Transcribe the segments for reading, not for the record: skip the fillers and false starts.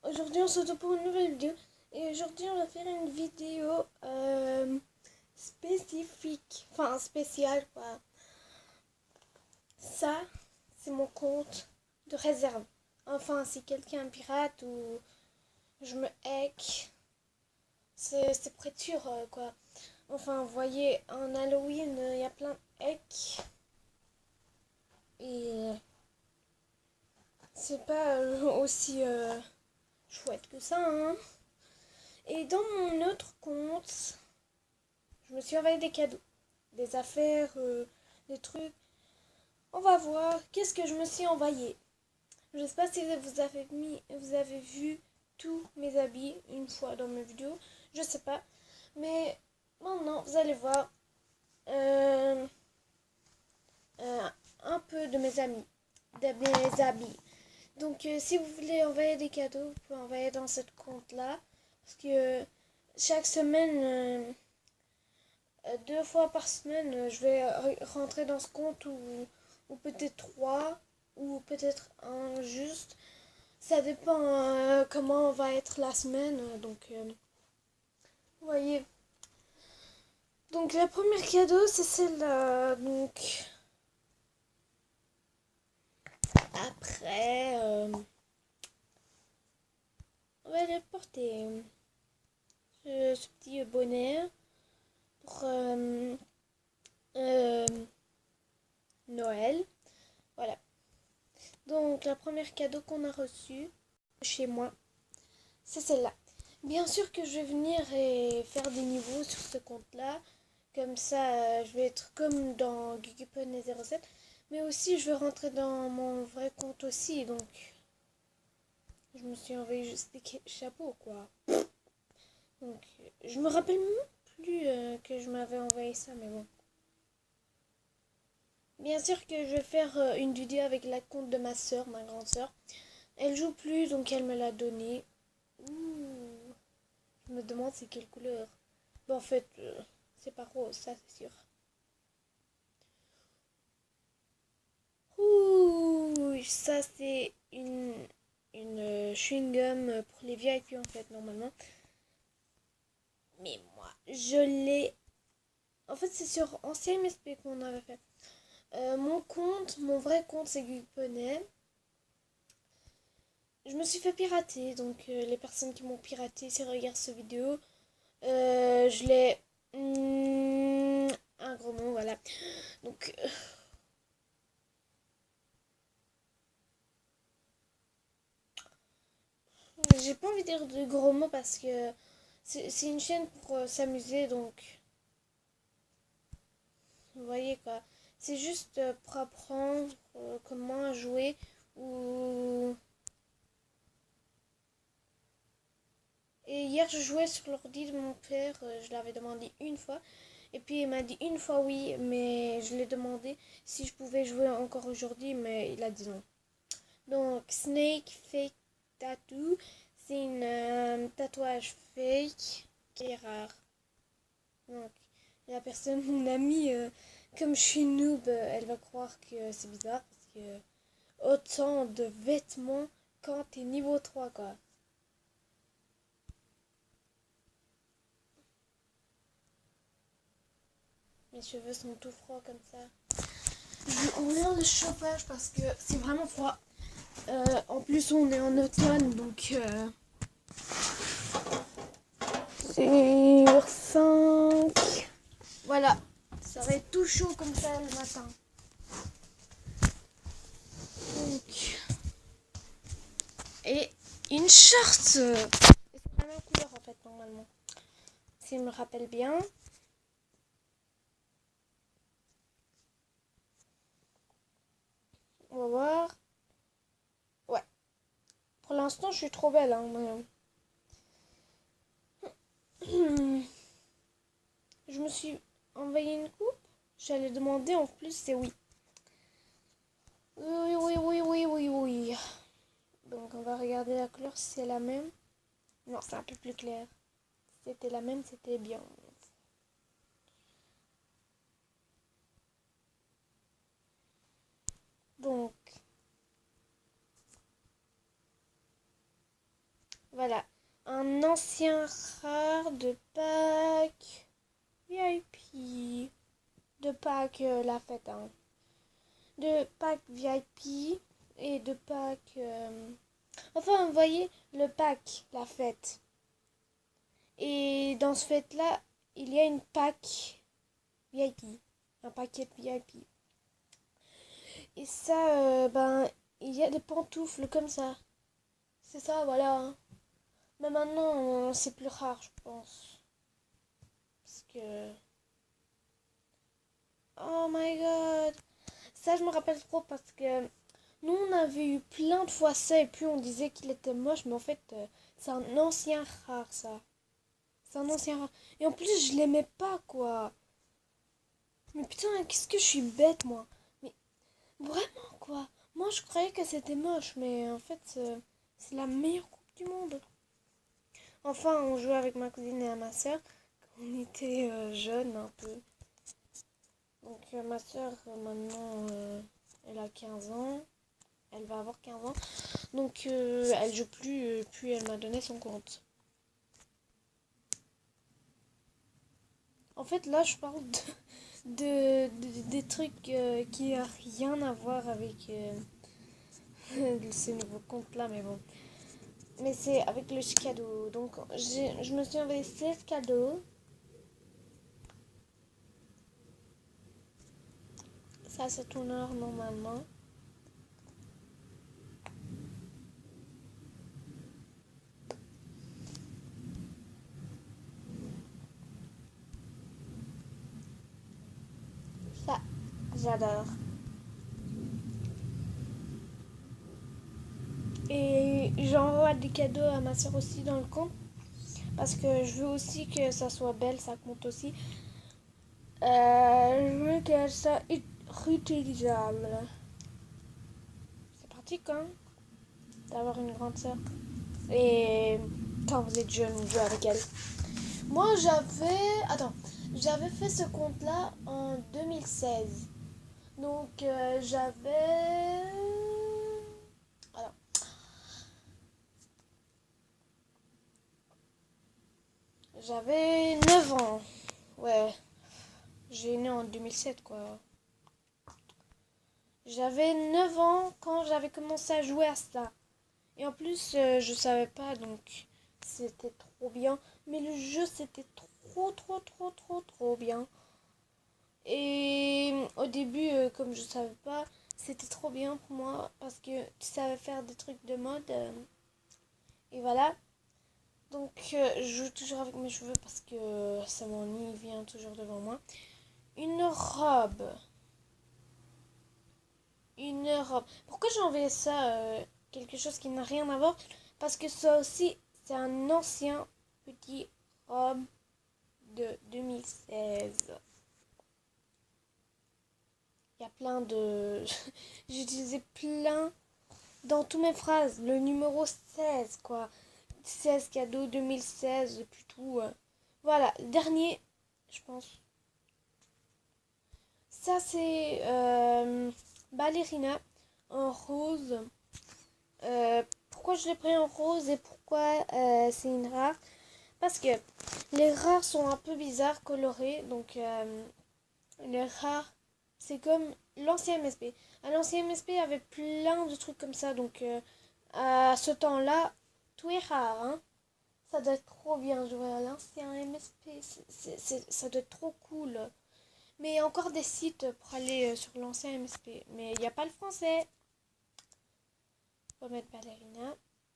Aujourd'hui on se retrouve pour une nouvelle vidéo. Et aujourd'hui on va faire une vidéo spécifique, enfin spéciale quoi. Ça, c'est mon compte de réserve. Enfin, si quelqu'un pirate ou je me hack, c'est pour être sûr quoi. Enfin, vous voyez, en Halloween, il y a plein de hacks. Et c'est pas aussi chouette que ça, hein. Et dans mon autre compte, je me suis envoyé des cadeaux, des affaires, des trucs. On va voir qu'est-ce que je me suis envoyé. Je ne sais pas si vous avez vu tous mes habits une fois dans mes vidéos. Je sais pas. Mais maintenant, vous allez voir un peu de mes amis, de mes habits. Donc, si vous voulez envoyer des cadeaux, vous pouvez envoyer dans ce compte-là. Parce que chaque semaine, 2 fois par semaine, je vais rentrer dans ce compte ou peut-être 3 ou peut-être un juste. Ça dépend comment va être la semaine. Donc, vous voyez. Donc, la première cadeau, c'est celle-là. Donc, après, on va le porter. Ce petit bonnet pour Noël. Voilà. Donc, la première cadeau qu'on a reçue chez moi, c'est celle-là. Bien sûr que je vais venir et faire des niveaux sur ce compte-là. Comme ça, je vais être comme dans GuguPony07. Mais aussi, je vais rentrer dans mon vrai compte aussi. Donc, je me suis envoyé juste des chapeaux, quoi. Donc, je me rappelle même plus que je m'avais envoyé ça, mais bon. Bien sûr que je vais faire une vidéo avec la compte de ma soeur, ma grande soeur. Elle joue plus, donc elle me l'a donné. Ouh. Je me demande c'est quelle couleur. Bon, en fait, c'est pas rose, ça c'est sûr. Ouh, ça c'est une chewing-gum pour les VIP en fait, normalement. Mais moi, je l'ai... En fait, c'est sur ancien MSP qu'on avait fait. Mon compte, mon vrai compte, c'est GuguPony. Je me suis fait pirater, donc les personnes qui m'ont piraté, si regardent cette vidéo, je l'ai... un gros mot, voilà. Donc... j'ai pas envie de dire de gros mots parce que c'est une chaîne pour s'amuser, donc... Vous voyez quoi. C'est juste pour apprendre comment jouer ou... Et hier, je jouais sur l'ordi de mon père. Je l'avais demandé une fois. Et puis, il m'a dit une fois oui. Mais je l'ai demandé si je pouvais jouer encore aujourd'hui. Mais il a dit non. Donc, Snake Fake Tattoo. C'est un tatouage fake qui est rare. Donc, la personne, mon amie, comme je suis noob, elle va croire que c'est bizarre. Parce que autant de vêtements quand t'es niveau 3 quoi. Mes cheveux sont tout froids comme ça. Je enlève le chauffage parce que c'est vraiment froid. En plus, on est en automne, donc sur 5. Voilà, ça va être tout chaud comme ça le matin. Donc, et une short. C'est la même couleur en fait, normalement. Si je me rappelle bien. On va voir. Ouais. Pour l'instant, je suis trop belle. Hein, je me suis envoyé une coupe. J'allais demander, en plus, c'est oui. Oui, oui, oui, oui, oui, oui. Donc, on va regarder la couleur si c'est la même. Non, c'est un peu plus clair. Si c'était la même, c'était bien. Donc, Voilà. Un ancien rare de Pâques VIP. De Pâques la fête, hein. De Pâques VIP et de Pâques... Enfin, vous voyez, le Pâques, la fête. Et dans ce fête-là, il y a une Pâques VIP. Un paquet VIP. Et ça, il y a des pantoufles comme ça. C'est ça, voilà, hein. Mais maintenant, c'est plus rare, je pense. Parce que... Oh my god. Ça, je me rappelle trop parce que nous, on avait eu plein de fois ça et puis on disait qu'il était moche. Mais en fait, c'est un ancien rare, ça. C'est un ancien rare. Et en plus, je l'aimais pas, quoi. Mais putain, qu'est-ce que je suis bête, moi. Mais vraiment, quoi. Moi, je croyais que c'était moche. Mais en fait, c'est la meilleure coupe du monde. Enfin, on jouait avec ma cousine et ma soeur. On était jeunes un peu. Donc ma soeur maintenant elle a 15 ans. Elle va avoir 15 ans. Donc elle joue plus, puis elle m'a donné son compte. En fait là je parle des trucs qui a rien à voir avec ce nouveau compte là, mais bon. Mais c'est avec le cadeau. Donc je me suis envoyé 16 cadeaux. Ça c'est ton heure normalement. Ça, j'adore. Et j'envoie des cadeaux à ma soeur aussi dans le compte. Parce que je veux aussi que ça soit belle, ça compte aussi. Je veux qu'elle soit réutilisable. C'est pratique, hein, d'avoir une grande soeur. Et quand vous êtes jeune, vous jouez avec elle. Moi, j'avais fait ce compte-là en 2016. Donc, Alors, j'avais 9 ans. Ouais, j'ai né en 2007, quoi. J'avais 9 ans quand j'avais commencé à jouer à ça. Et en plus, je savais pas, donc c'était trop bien. Mais le jeu, c'était trop bien. Et au début, comme je savais pas, c'était trop bien pour moi parce que tu savais faire des trucs de mode. Et voilà. Donc, je joue toujours avec mes cheveux parce que ça m'ennuie, vient toujours devant moi. Une robe. Une robe. Pourquoi j'ai envoyé ça quelque chose qui n'a rien à voir? Parce que ça aussi, c'est un ancien petit robe de 2016. Il y a plein de... J'ai utilisé plein dans toutes mes phrases. Le numéro 16, quoi. 16 cadeaux 2016, puis tout. Voilà, le dernier, je pense. Ça, c'est Ballerina en rose. Pourquoi je l'ai pris en rose et pourquoi c'est une rare? Parce que les rares sont un peu bizarres colorés. Donc les rares, c'est comme l'ancien MSP. À l'ancien MSP, il y avait plein de trucs comme ça. Donc à ce temps-là, tout est rare. Hein. Ça doit être trop bien jouer à l'ancien MSP. Ça doit être trop cool. Mais il y a encore des sites pour aller sur l'ancien MSP. Mais il n'y a pas le français. On va mettre ballerina.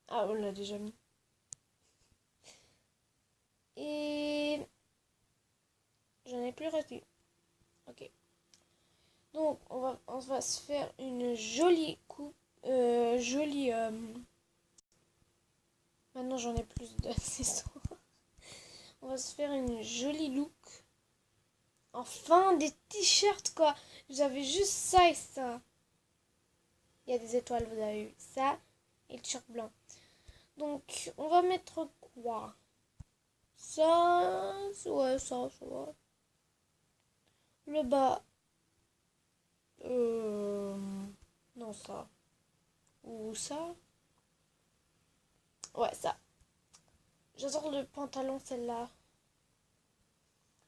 Ah, on l'a déjà mis. Et j'en ai plus reçu. Ok. Donc, on va se faire une jolie coupe. Jolie. Maintenant, j'en ai plus d'accessoires. On va se faire une jolie look. Enfin, des t-shirts, quoi. J'avais juste ça et ça. Il y a des étoiles, vous avez vu ça. Et le t-shirt blanc. Donc, on va mettre quoi? Ça, ouais, ça va. Le bas. Non, ça. Ou ça. Ouais, ça. J'adore le pantalon, celle-là.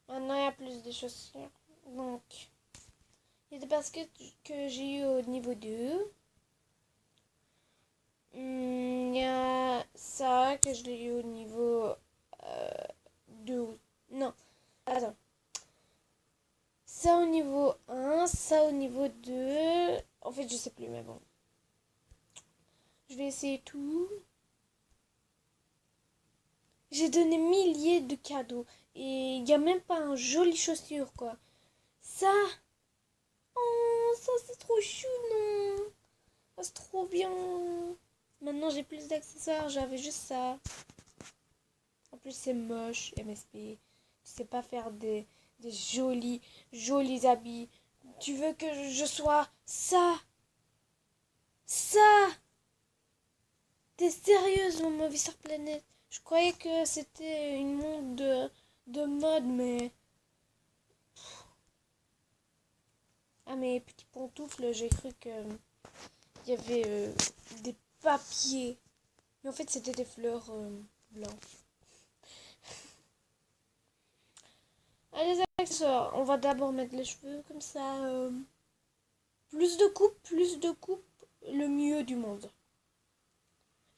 Maintenant, il y a plus de chaussures. Donc, il y a des baskets que j'ai eu au niveau 2. Il y a ça que je l'ai eu au niveau 2. Non, attends. Ça au niveau 1, ça au niveau 2. En fait, je sais plus, mais bon. Je vais essayer tout. J'ai donné milliers de cadeaux. Et il n'y a même pas un joli chaussure, quoi. Ça. Oh, ça c'est trop chou, non. Oh, c'est trop bien. Maintenant, j'ai plus d'accessoires. J'avais juste ça. En plus, c'est moche, MSP. Tu sais pas faire des jolis habits. Tu veux que je sois ça? Ça? T'es sérieuse, mon mauvais sur planète? Je croyais que c'était une monde de mode, mais... Ah, mes petits pantoufles, j'ai cru que il y avait des papiers. Mais en fait, c'était des fleurs blanches. Allez, les accessoires. On va d'abord mettre les cheveux comme ça. Plus de coupe, le mieux du monde.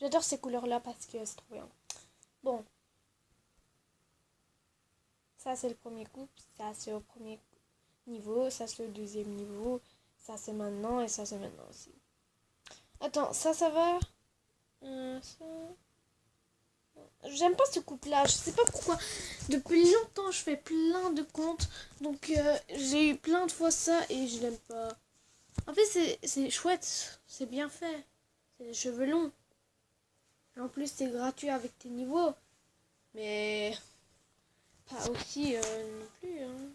J'adore ces couleurs-là parce que c'est trop bien. Bon. Ça, c'est le premier coupe. Ça, c'est au premier niveau. Ça, c'est le deuxième niveau. Ça, c'est maintenant. Et ça, c'est maintenant aussi. Attends, ça va ça... J'aime pas ce couple-là. Je sais pas pourquoi. Depuis longtemps, je fais plein de comptes. Donc, j'ai eu plein de fois ça et je l'aime pas. En fait, c'est chouette. C'est bien fait. C'est des cheveux longs. En plus, c'est gratuit avec tes niveaux. Mais pas aussi non plus. Hein.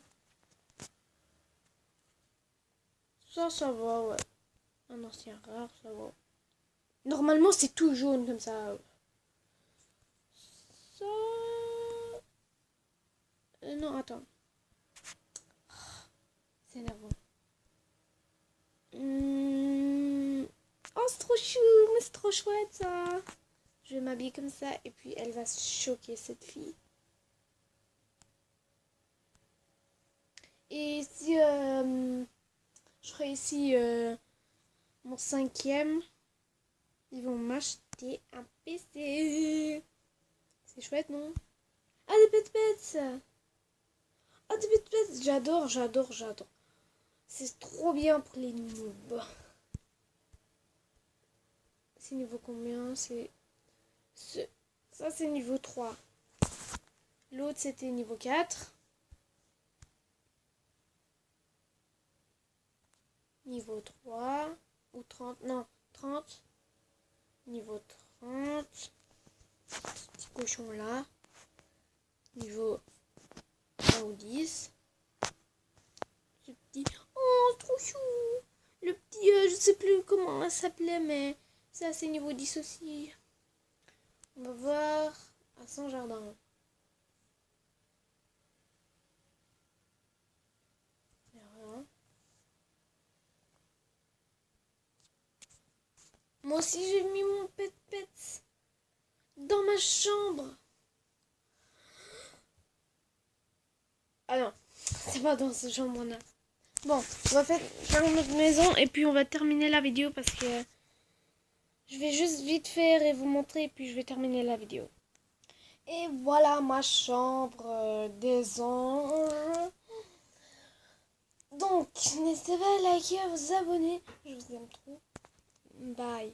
Ça va, ouais. Un ancien rare, ça va. Normalement, c'est tout jaune comme ça. Ça... non, attends. C'est énervant. Oh, c'est trop chou, mais c'est trop chouette ça. Je vais m'habiller comme ça et puis elle va se choquer, cette fille. Et si je ferai ici mon 5e, ils vont m'acheter un PC. C'est chouette, non? Ah, des pets. Ah, des pets. J'adore. C'est trop bien pour les noobs. C'est niveau combien? Ça, c'est niveau 3. L'autre, c'était niveau 4. Niveau 3. Ou 30. Non, 30. Niveau 30. Ce petit cochon là. Niveau 1 ou 10. Ce petit... Oh, trop chou. Le petit, je sais plus comment ça s'appelait, mais ça, c'est niveau 10 aussi. On va voir à son jardin. Moi aussi, j'ai mis mon pet dans ma chambre. Ah non, c'est pas dans ce chambre-là. Bon, on va faire notre maison et puis on va terminer la vidéo parce que je vais juste vite faire et vous montrer et puis je vais terminer la vidéo. Et voilà ma chambre des anges. Donc, n'hésitez pas à liker, à vous abonner. Je vous aime trop. Bye.